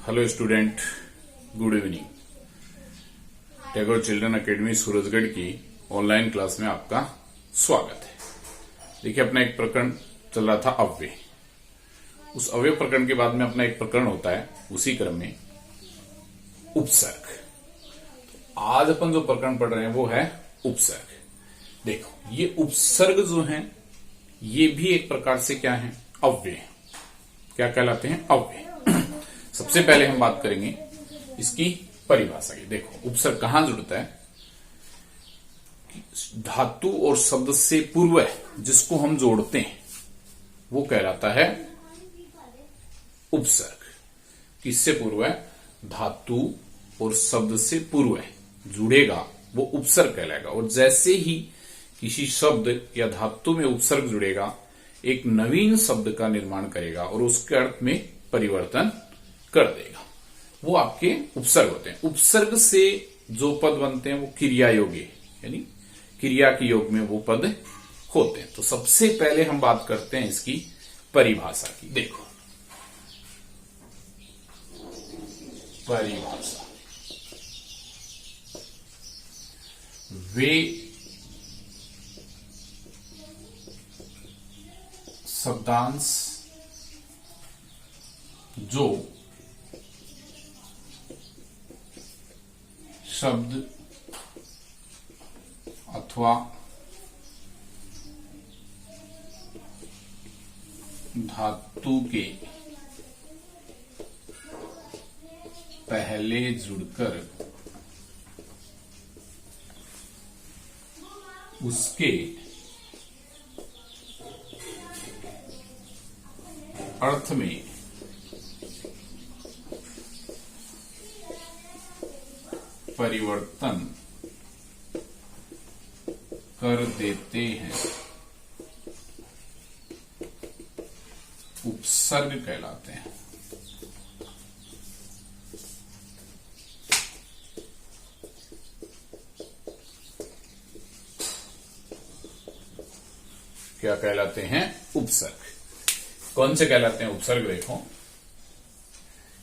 Hello student, good evening. Tagore children academy Surajgarh की online class में आपका स्वागत है। देखिए, अपना एक प्रकरण चल रहा था अव्यय। उस अव्यय प्रकरण के बाद में अपना एक प्रकरण होता है, उसी क्रम में उपसर्ग। तो आज अपन जो प्रकरण पढ़ रहे हैं वो है उपसर्ग। देखो, ये उपसर्ग जो है ये भी एक प्रकार से क्या है, अव्यय। क्या कहलाते हैं? अव्यय। सबसे पहले हम बात करेंगे इसकी परिभाषा की। देखो, उपसर्ग कहां जुड़ता है? धातु और शब्द से पूर्व जिसको हम जोड़ते हैं वो कहलाता है उपसर्ग। किससे पूर्व? धातु और शब्द से पूर्व जुड़ेगा वो उपसर्ग कहलाएगा। और जैसे ही किसी शब्द या धातु में उपसर्ग जुड़ेगा, एक नवीन शब्द का निर्माण करेगा और उसके अर्थ में परिवर्तन कर देगा, वो आपके उपसर्ग होते हैं। उपसर्ग से जो पद बनते हैं वो क्रिया योगी, यानी क्रिया के योग में वो पद होते हैं। तो सबसे पहले हम बात करते हैं इसकी परिभाषा की। देखो, परिभाषा, वे शब्दांश जो शब्द अथवा धातु के पहले जुड़कर उसके अर्थ में परिवर्तन कर देते हैं, उपसर्ग कहलाते हैं। क्या कहलाते हैं? उपसर्ग। कौन से कहलाते हैं उपसर्ग? देखो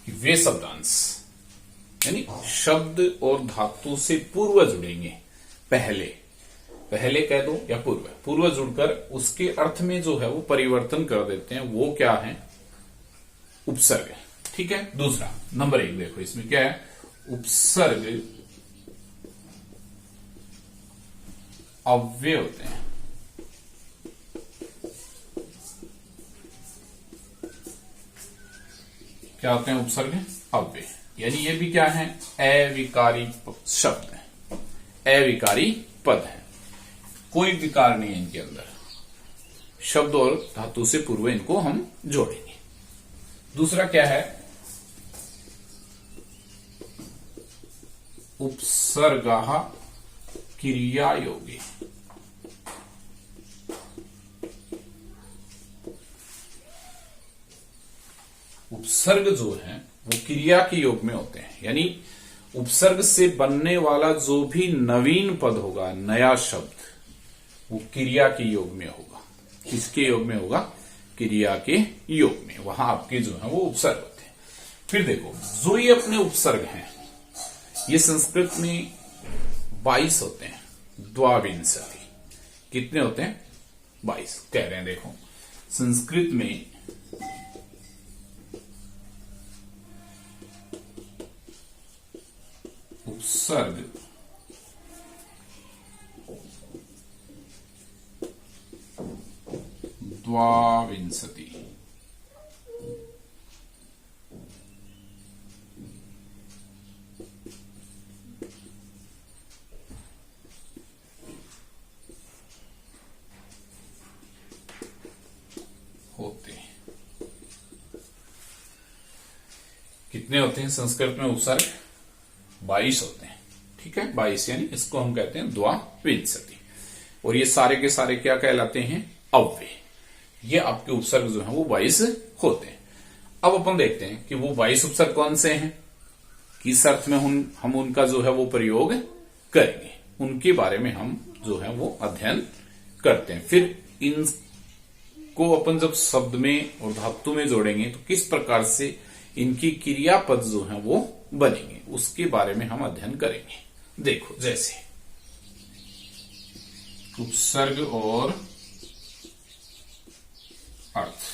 कि वे शब्दांश, यानी शब्द और धातु से पूर्व जुड़ेंगे। पहले कह दो या पूर्व जुड़कर उसके अर्थ में जो है वो परिवर्तन कर देते हैं, वो क्या है? उपसर्ग है। ठीक है। दूसरा, नंबर 1 देखो, इसमें क्या है? उपसर्ग अव्यय होते हैं। क्या होते हैं उपसर्ग? अव्यय। यानी ये भी क्या है? अविकारी शब्द है, अविकारी पद है, कोई विकार नहीं है इनके अंदर। शब्द और धातु से पूर्व इनको हम जोड़ेंगे। दूसरा क्या है? उपसर्गः क्रियायोगी। उपसर्ग जो है वो क्रिया के योग में होते हैं। यानी उपसर्ग से बनने वाला जो भी नवीन पद होगा, नया शब्द, वो क्रिया के योग में होगा। किसके योग में होगा? क्रिया के योग में। वहां आपके जो है वो उपसर्ग होते हैं। फिर देखो, जो ये अपने उपसर्ग हैं ये संस्कृत में 22 होते हैं। द्वाविंशति। कितने होते हैं? 22 कह रहे हैं। देखो, संस्कृत में उपसर्ग द्वाविंशति। होते हैं। कितने होते हैं संस्कृत में उपसर्ग? 22 होते हैं। ठीक है, 22, यानी इसको हम कहते हैं द्वाविंशति। और ये सारे के सारे क्या कहलाते हैं? अव्यय। ये आपके उपसर्ग जो है वो 22 होते हैं। अब अपन देखते हैं कि वो 22 उपसर्ग कौन से हैं, किस अर्थ में हम उनका जो है वो प्रयोग करेंगे, उनके बारे में हम जो है वो अध्ययन करते हैं। फिर इनको अपन जब शब्द में और धातु में जोड़ेंगे तो किस प्रकार से इनकी क्रियापद जो है वो बनेंगे, उसके बारे में हम अध्ययन करेंगे। देखो, जैसे उपसर्ग और अर्थ।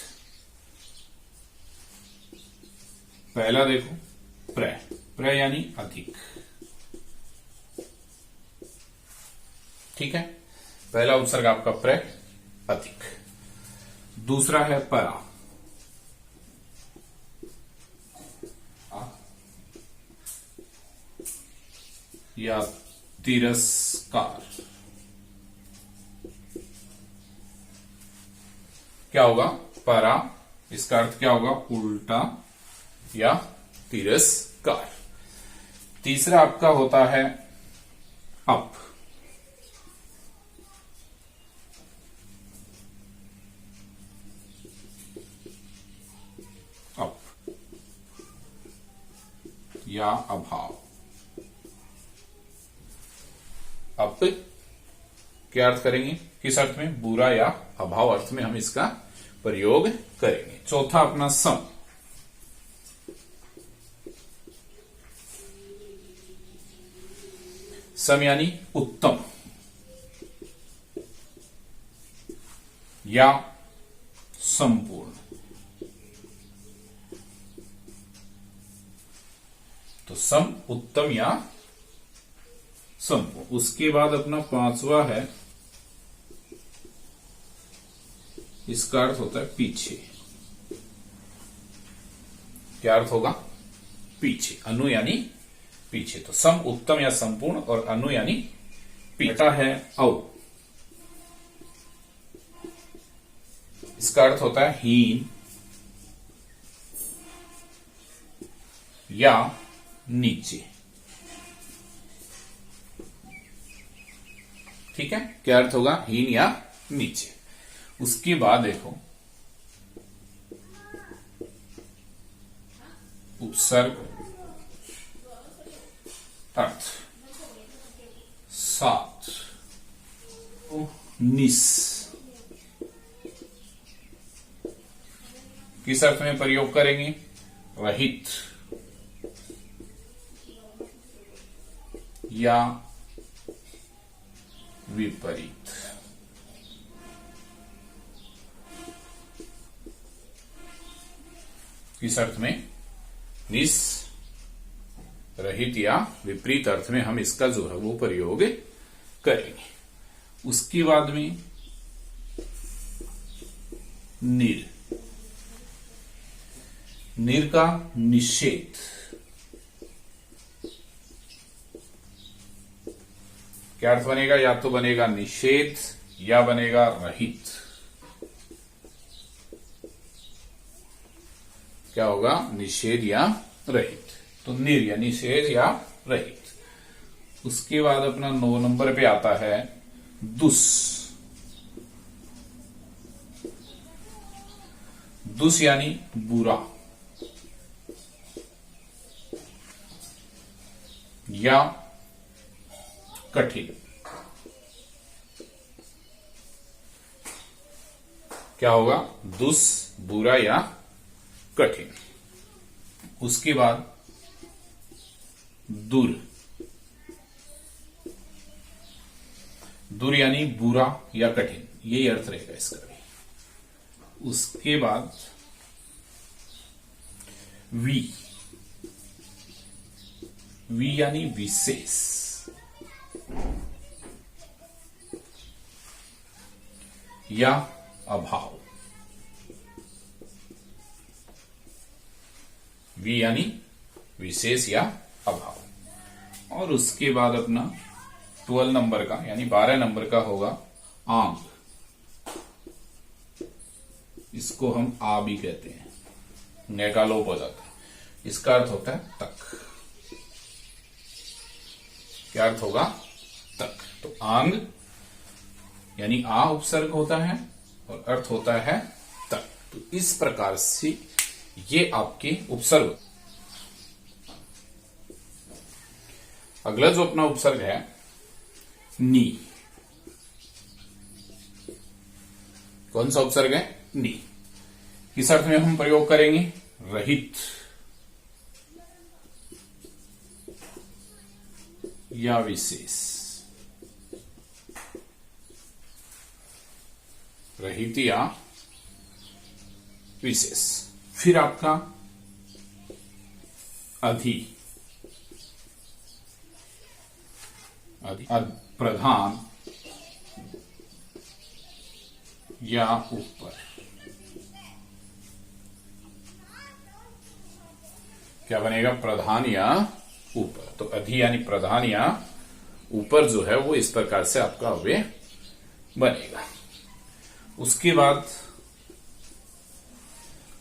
पहला देखो प्रय, प्रय यानी अधिक, ठीक है। पहला उपसर्ग आपका प्रय, अधिक। दूसरा है परा, या तिरस्कार। क्या होगा? परा, इसका अर्थ क्या होगा? उल्टा या तिरस्कार। तीसरा आपका होता है अप, अप या अभाव। अप क्या अर्थ करेंगे? किस अर्थ में? बुरा या अभाव अर्थ में हम इसका प्रयोग करेंगे। चौथा अपना सम, सम यानी उत्तम या संपूर्ण। तो सम, उत्तम या संपूर्ण। उसके बाद अपना पांचवा है, इसका अर्थ होता है पीछे। क्या अर्थ होगा? पीछे, अनु यानी पीछे। तो सम, उत्तम या संपूर्ण, और अनु यानी पीछे है औ। इसका अर्थ होता है हीन या नीचे, ठीक है। क्या अर्थ होगा? हीन या नीचे। उसके बाद देखो उपसर्ग, अर्थ। सात, निस, किस अर्थ में प्रयोग करेंगे? रहित या विपरीत। किस अर्थ में? निस, रहित या विपरीत अर्थ में हम इसका जो है वो प्रयोग करेंगे। उसके बाद में निर, निर का निषेध। क्या अर्थ बनेगा? या तो बनेगा निषेध या बनेगा रहित। क्या होगा? निषेध या रहित। तो निर या निषेध या रहित। उसके बाद अपना 9 नंबर पे आता है दुस, दुस यानी बुरा या कठिन। क्या होगा? दुस, बुरा या कठिन। उसके बाद दुर, दुर यानी बुरा या कठिन, यही अर्थ रहेगा इसका भी। उसके बाद वी, वी यानी विशेष या अभाव। वी यानी विशेष या अभाव। और उसके बाद अपना 12 नंबर का यानी 12 नंबर का होगा आंग। इसको हम आ भी कहते हैं, ने का लोप हो जाता है। इसका अर्थ होता है तक। क्या अर्थ होगा? तक। तो आंग यानी आ उपसर्ग होता है और अर्थ होता है तक। तो इस प्रकार से ये आपके उपसर्ग। अगला जो अपना उपसर्ग है नी। कौन सा उपसर्ग है? नी। किस अर्थ में हम प्रयोग करेंगे? रहित या विशेष, रहित या विशेष। फिर आपका अधि, प्रधान या ऊपर। क्या बनेगा? प्रधान या ऊपर। तो अधि यानी प्रधान या ऊपर जो है वो इस प्रकार से आपका अव्यय बनेगा। उसके बाद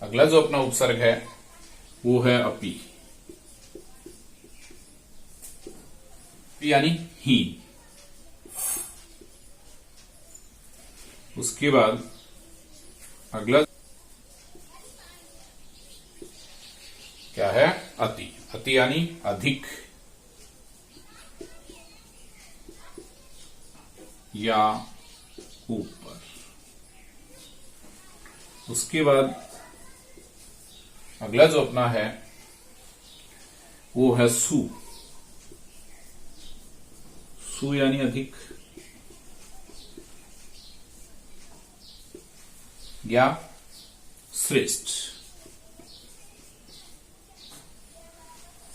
अगला जो अपना उपसर्ग है वो है अपि, यानी ही। उसके बाद अगला क्या है? अति। अति यानी अधिक या ऊपर। उसके बाद अगला जो अपना है वो है सु। सु यानी अधिक या श्रेष्ठ।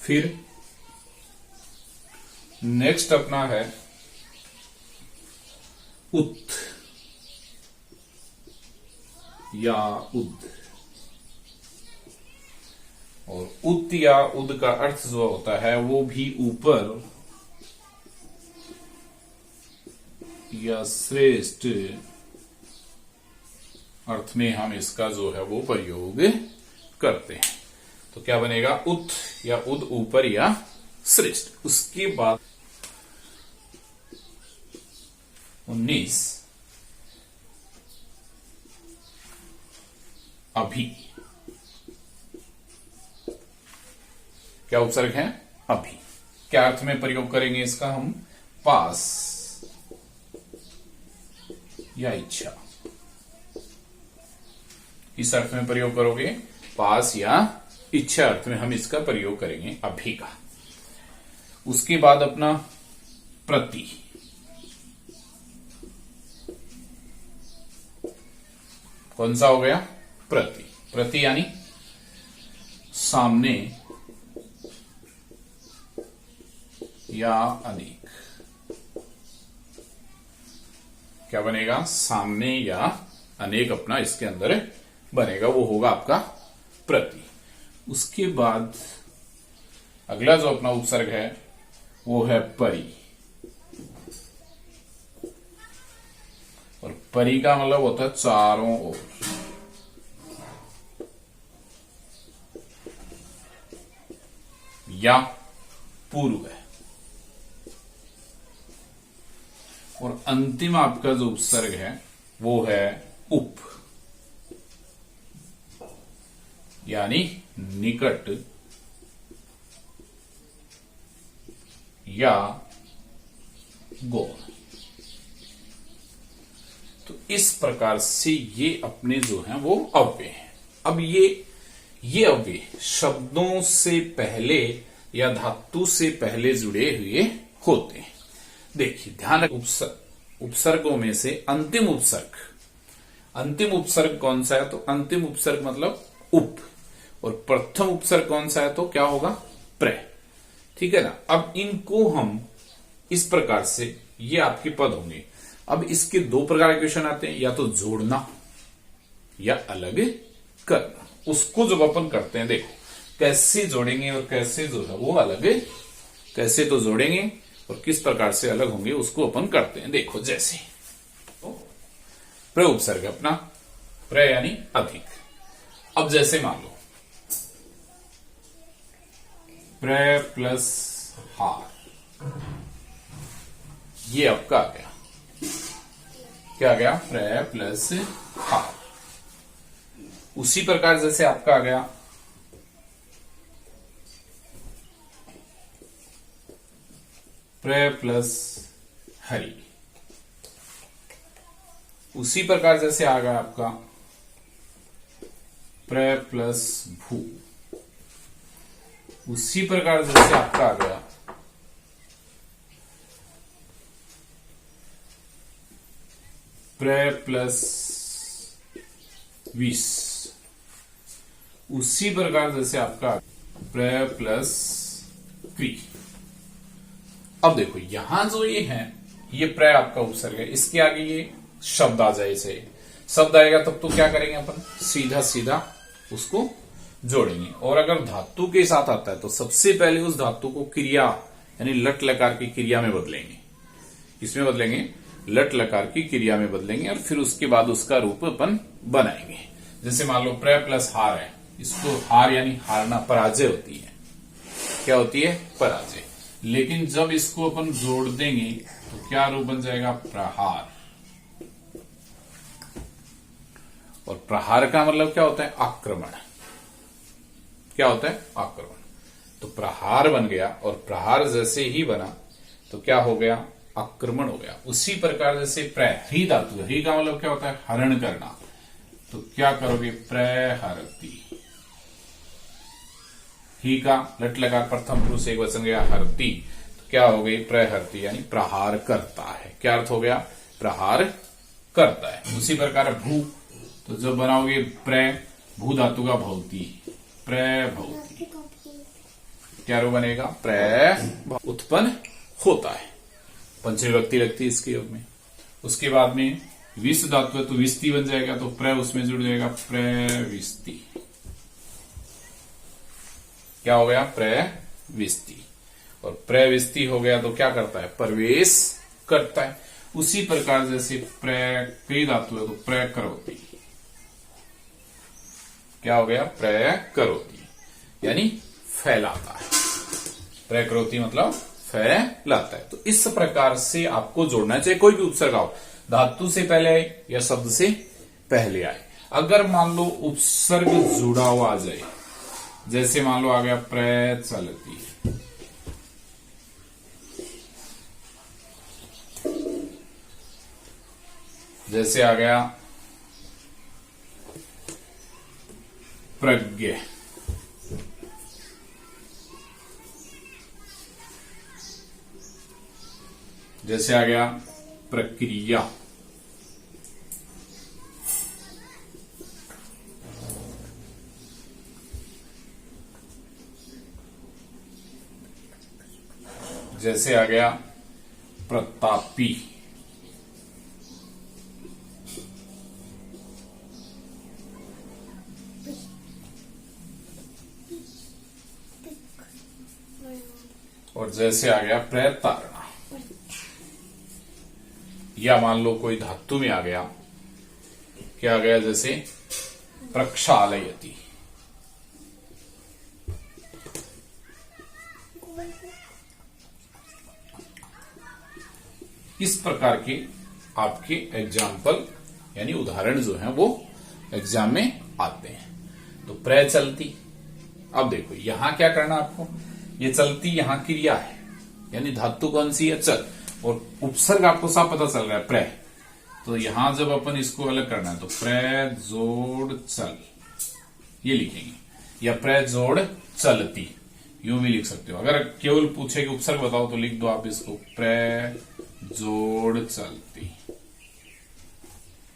फिर नेक्स्ट अपना है उत या उद। और उत या उद का अर्थ जो होता है वो भी ऊपर या श्रेष्ठ अर्थ में हम इसका जो है वो प्रयोग करते हैं। तो क्या बनेगा? उत या उद, ऊपर या श्रेष्ठ। उसके बाद 19 अभी। क्या उपसर्ग है? अभी। क्या अर्थ में प्रयोग करेंगे इसका हम? पास या इच्छा। इस अर्थ में प्रयोग करोगे, पास या इच्छा अर्थ में हम इसका प्रयोग करेंगे अभी का। उसके बाद अपना प्रति। कौन सा हो गया? प्रति। प्रति यानी सामने या अनेक। क्या बनेगा? सामने या अनेक अपना इसके अंदर बनेगा, वो होगा आपका प्रति। उसके बाद अगला जो अपना उपसर्ग है वो है परि। और परि का मतलब होता है चारों ओर। या पूर्व है। और अंतिम आपका जो उपसर्ग है वो है उप, यानी निकट या गौण। तो इस प्रकार से ये अपने जो हैं वो अव्यय हैं। अब ये अव्यय शब्दों से पहले या धातु से पहले जुड़े हुए होते हैं। देखिए ध्यान, उपसर्गों में से अंतिम उपसर्ग कौन सा है? तो अंतिम उपसर्ग मतलब उप। और प्रथम उपसर्ग कौन सा है? तो क्या होगा? प्र। ठीक है ना। अब इनको हम इस प्रकार से, ये आपके पद होंगे। अब इसके दो प्रकार के क्वेश्चन आते हैं, या तो जोड़ना या अलग करना। उसको जब अपन करते हैं, देखो कैसे जोड़ेंगे और कैसे जो है वो अलग, कैसे तो जोड़ेंगे और किस प्रकार से अलग होंगे उसको अपन करते हैं। देखो जैसे तो प्र उपसर्ग अपना, प्र यानी अधिक। अब जैसे मान लो प्र प्लस हार, ये आपका आ गया। क्या आ गया? प्र प्लस हार। उसी प्रकार जैसे आपका आ गया प्र प्लस हरि। उसी प्रकार जैसे आ गया आपका प्र प्लस भू। उसी प्रकार जैसे आपका आ गया प्र प्लस 20, उसी प्रकार जैसे आपका प्र प्लस क्री। अब देखो यहां जो ये है, ये प्र आपका उपसर्ग है, इसके आगे ये शब्द आ जाए, इसे शब्द आएगा तब तो क्या करेंगे अपन, सीधा सीधा उसको जोड़ेंगे। और अगर धातु के साथ आता है तो सबसे पहले उस धातु को क्रिया यानी लट लकार की क्रिया में बदलेंगे। किसमें बदलेंगे, लट लकार की क्रिया में बदलेंगे, और फिर उसके बाद उसका रूप अपन बनाएंगे। जैसे मान लो प्र प्लस हार है, इसको हार यानी हारना, पराजय होती है। क्या होती है, पराजय। लेकिन जब इसको अपन जोड़ देंगे तो क्या रूप बन जाएगा, प्रहार। और प्रहार का मतलब क्या होता है, आक्रमण। क्या होता है, आक्रमण। तो प्रहार बन गया, और प्रहार जैसे ही बना तो क्या हो गया, आक्रमण हो गया। उसी प्रकार जैसे प्र ही धातु, ही का मतलब क्या होता है, हरण करना। तो क्या करोगे, प्रहरती। ही का लट लगा प्रथम पुरुष एक वचन गया हरती, तो क्या हो गई, प्रहरती यानी प्रहार करता है। क्या अर्थ हो गया, प्रहार करता है। उसी प्रकार भू, तो जब बनाओगे प्र, भू धातु का भवती, प्रभवती, क्या रूप बनेगा, प्र उत्पन्न होता है। पंचमी विभक्ति लगती है इसके योग में। उसके बाद में विस्त धातु है तो विस्ती बन जाएगा, तो प्र उसमें जुड़ जाएगा, प्रविस्ती। क्या हो गया, प्रविस्ती। और प्रविस्ती हो गया तो क्या करता है, प्रवेश करता है। उसी प्रकार जैसे प्र धातु है तो प्रकरोति, क्या हो गया, प्रकरोति यानी फैलाता है। प्रकरोति मतलब फैलाता है। तो इस प्रकार से आपको जोड़ना चाहिए। कोई भी उपसर्ग आओ, धातु से पहले आए या शब्द से पहले आए। अगर मान लो उपसर्ग जुड़ा हुआ आ जाए, जैसे मान लो आ गया प्रचलती, जैसे आ गया प्रज्ञ, जैसे आ गया प्रक्रिया, जैसे आ गया प्रतापी, और जैसे आ गया प्रतारणा। या मान लो कोई धातु में आ गया, क्या आ गया, जैसे प्रक्षालयति, इस प्रकार के आपके एग्जाम्पल यानी उदाहरण जो हैं वो एग्जाम में आते हैं। तो प्रचलती, अब देखो यहां क्या करना आपको, ये चलती यहां क्रिया है यानी धातु कौन सी है, चल, और उपसर्ग आपको सब पता चल रहा है प्र। तो यहां जब अपन इसको अलग करना है तो प्र जोड़ चल ये लिखेंगे, या प्र जोड़ चलती यूं भी लिख सकते हो। अगर केवल पूछे कि उपसर्ग बताओ तो लिख दो आप इसको प्र जोड़ चलती,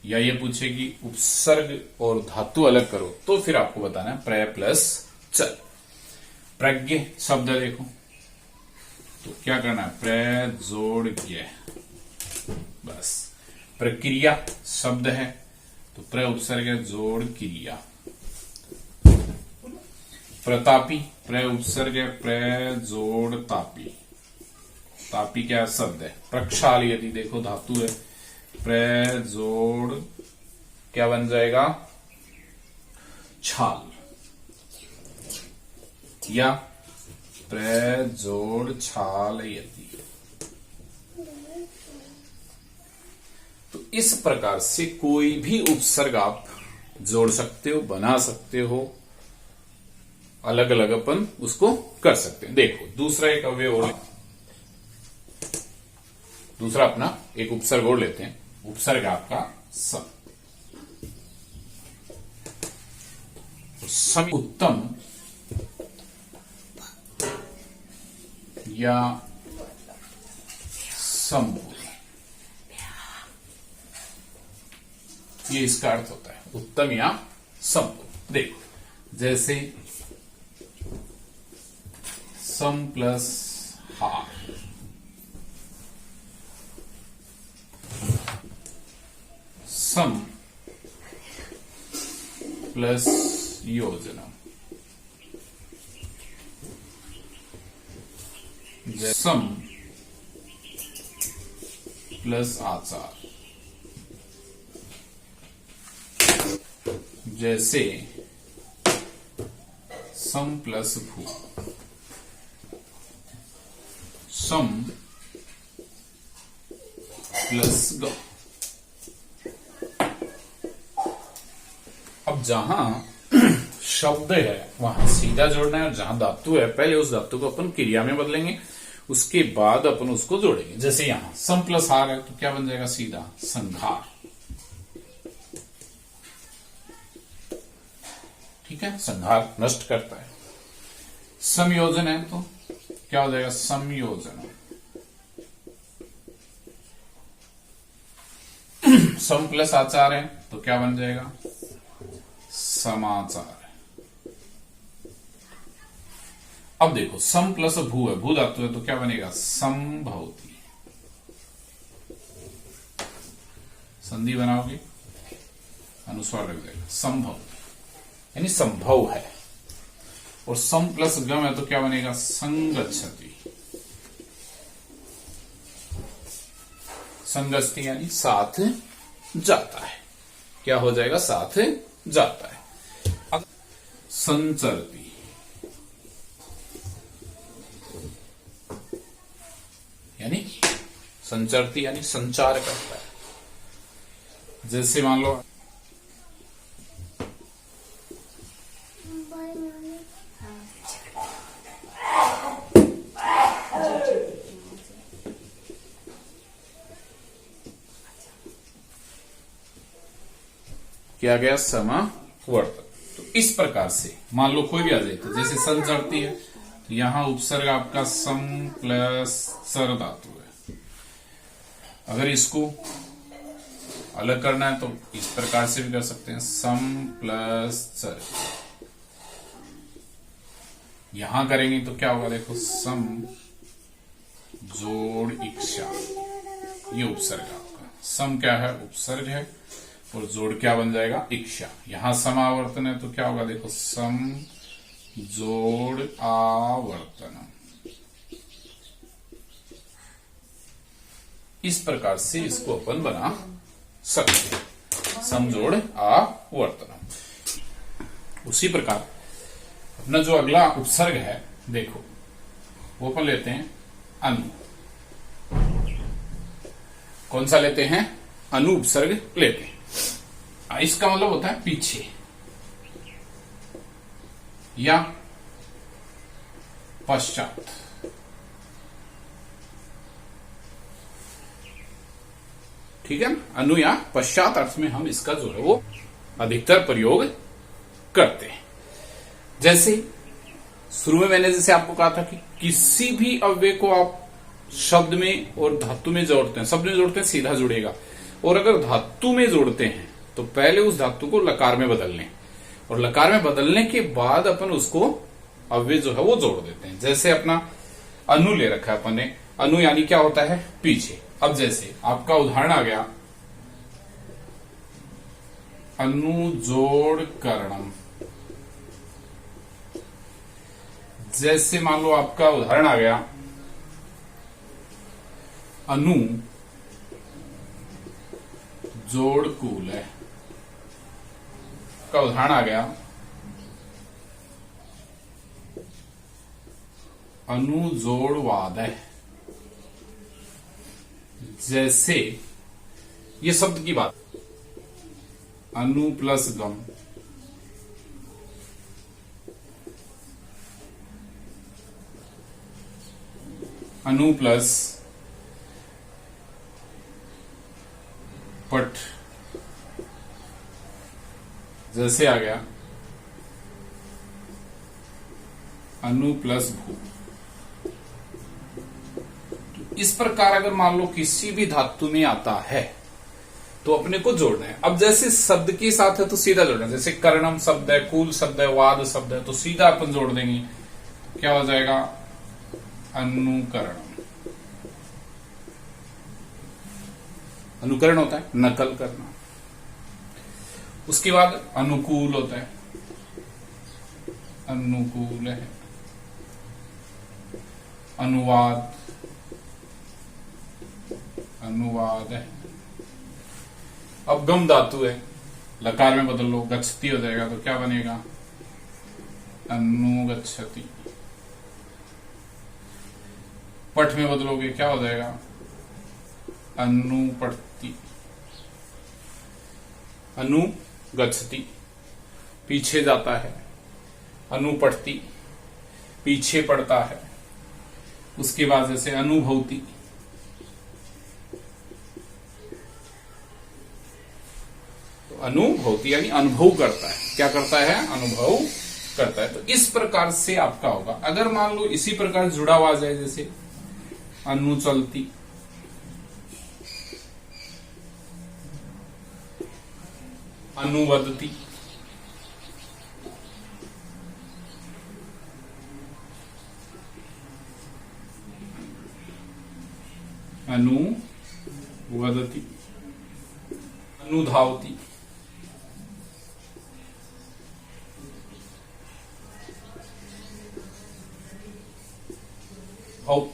या ये पूछे कि उपसर्ग और धातु अलग करो तो फिर आपको बताना है प्र प्लस चल। प्रज्ञ शब्द है देखो, तो क्या करना है, प्र जोड़ ज्ञ, बस। प्रक्रिया शब्द है तो प्र उपसर्ग है, जोड़ क्रिया। प्रतापी, प्र उपसर्ग है, प्र जोड़ तापी, तापी क्या शब्द है। प्रक्षालयति देखो धातु है, प्र जोड़ क्या बन जाएगा, छाल, या प्र जोड़ छालयति। तो इस प्रकार से कोई भी उपसर्ग आप जोड़ सकते हो, बना सकते हो, अलग अलग अपन उसको कर सकते हैं। देखो दूसरा एक अवयव और, दूसरा अपना एक उपसर्ग और लेते हैं। उपसर्ग आपका सम, सम उत्तम या संपूर्ण, ये इसका अर्थ होता है, उत्तम या संपूर्ण। देखो जैसे सम प्लस हार, सम प्लस योजना, सम प्लस आचार, जैसे सम प्लस भू, सम प्लस ग। अब जहां शब्द है वहां सीधा जोड़ना है, और जहां धातु है पहले उस धातु को अपन क्रिया में बदलेंगे, उसके बाद अपन उसको जोड़ेंगे। जैसे यहां सम प्लस हार है तो क्या बन जाएगा, सीधा संघार। ठीक है, संघार नष्ट करता है। समयोजन है तो क्या हो जाएगा, समयोजन। सम प्लस आचार है तो क्या बन जाएगा, समाचार। अब देखो सम प्लस भू है, भू धातु है तो क्या बनेगा, संभवती। संधि बनाओगे अनुस्वार लग जाएगा, संभवती यानी संभव है। और सम प्लस गम है तो क्या बनेगा, संगच्छति। संगच्छति यानी साथ जाता है, क्या हो जाएगा, साथ जाता है। अब संचरती यानी संचरती यानी संचार करता है। जैसे मान लो किया गया समावर्तन। तो इस प्रकार से मान लो कोई भी आ जाए, तो जैसे संचरती है तो यहां उपसर्ग आपका सम प्लस सर धातु है। अगर इसको अलग करना है तो इस प्रकार से भी कर सकते हैं, सम प्लस सर। यहां करेंगे तो क्या होगा, देखो सम जोड़ इक्षा, ये उपसर्ग आपका। सम क्या है, उपसर्ग है, और जोड़ क्या बन जाएगा, इक्षा। यहां समावर्तन है तो क्या होगा, देखो सम जोड़ आवर्तन। इस प्रकार से इसको अपन बना सकते हैं, समजोड़ आवर्तन। उसी प्रकार अपना जो अगला उपसर्ग है, देखो वो अपन लेते हैं अनु। कौन सा लेते हैं, अनु उपसर्ग लेते हैं। इसका मतलब होता है पीछे या पश्चात। ठीक है, अनु या पश्चात अर्थ में हम इसका जो है वो अधिकतर प्रयोग करते हैं। जैसे शुरू में मैंने जैसे आपको कहा था कि किसी भी अव्यय को आप शब्द में और धातु में जोड़ते हैं, शब्द में जोड़ते हैं सीधा जुड़ेगा, और अगर धातु में जोड़ते हैं तो पहले उस धातु को लकार में बदल लें, और लकार में बदलने के बाद अपन उसको अव्यय जो है वो जोड़ देते हैं। जैसे अपना अनु ले रखा है अपन ने, अनु यानी क्या होता है, पीछे। अब जैसे आपका उदाहरण आ गया, अनु जोड़ करणम। जैसे मान लो आपका उदाहरण आ गया, अनु जोड़ कूल है। का उदाहरण आ गया, अनु जोड़ वाद है। जैसे ये शब्द की बात, अनु प्लस गम, अनु प्लस पट। जैसे आ गया अनु प्लस भू। इस प्रकार अगर मान लो किसी भी धातु में आता है तो अपने को जोड़ना है। अब जैसे शब्द के साथ है तो सीधा जोड़ना है, जैसे कर्णम शब्द है, कूल शब्द है, वाद शब्द है, तो सीधा अपन जोड़ देंगे। क्या हो जाएगा? अनुकरणम। अनुकरण होता है नकल करना। उसके बाद अनुकूल होता है, अनुकूल है। अनुवाद, अनुवाद है। अब गम धातु है, लकार में बदल लो, गच्छति हो जाएगा, तो क्या बनेगा? अनुगच्छति। पठ में बदलोगे क्या हो जाएगा? अनुपठति। अनुगच्छति पीछे जाता है, अनुपठति पीछे पड़ता है। उसके बाद जैसे अनुभवती, तो अनुभवती यानी अनुभव करता है। क्या करता है? अनुभव करता है। तो इस प्रकार से आपका होगा। अगर मान लो इसी प्रकार जुड़ा हुआ जाए, जैसे अनुचलती, अनुवदती, अनुवदती, अनुधावती, भाव,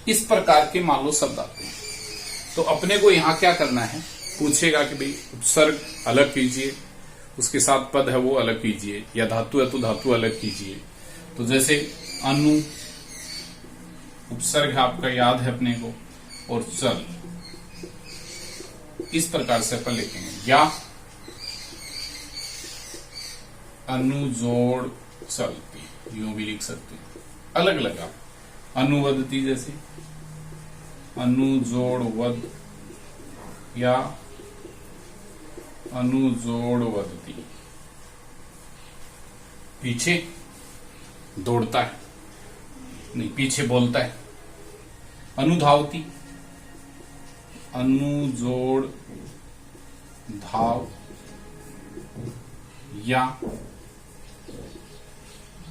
इस प्रकार के मान लो शब्द आते हैं। तो अपने को यहां क्या करना है? पूछेगा कि भाई उपसर्ग अलग कीजिए, उसके साथ पद है वो अलग कीजिए, या धातु है तो धातु अलग कीजिए। तो जैसे अनु उपसर्ग है आपका, याद है अपने को, और चल, इस प्रकार से अपन लिखेंगे। या अनुजोड़ चलती, यूं भी लिख सकते हैं, अलग अलग आप। अनुवदती जैसे अनुजोड़ वद, या अनुजोड़ वदती, पीछे दौड़ता है, नहीं पीछे बोलता है। अनुधावती, अनुजोड़ धाव, या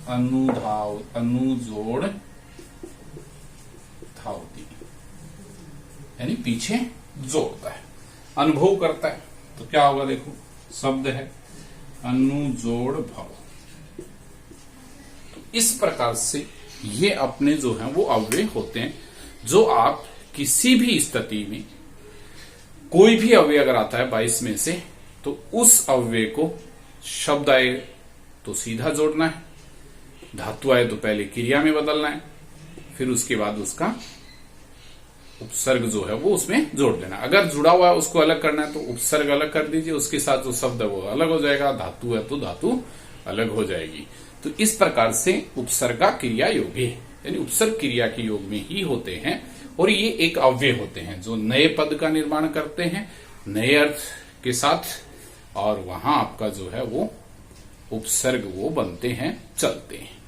अनुजोड़ धावती, यानी पीछे जोड़ता है, अनुभव करता है। तो क्या होगा? देखो शब्द है अनुजोड़ भाव। तो इस प्रकार से ये अपने जो हैं वो अव्यय होते हैं, जो आप किसी भी स्थिति में कोई भी अव्यय अगर आता है 22 में से, तो उस अव्यय को शब्द आए तो सीधा जोड़ना है, धातु आए तो पहले क्रिया में बदलना है, फिर उसके बाद उसका उपसर्ग जो है वो उसमें जोड़ देना। अगर जुड़ा हुआ है उसको अलग करना है तो उपसर्ग अलग कर दीजिए, उसके साथ जो शब्द है वो अलग हो जाएगा। धातु है तो धातु अलग हो जाएगी। तो इस प्रकार से उपसर्गा क्रिया योगी, यानी उपसर्ग क्रिया के योग में ही होते हैं, और ये एक अव्यय होते हैं जो नए पद का निर्माण करते हैं नए अर्थ के साथ, और वहां आपका जो है वो उपसर्ग वो बनते हैं, चलते हैं।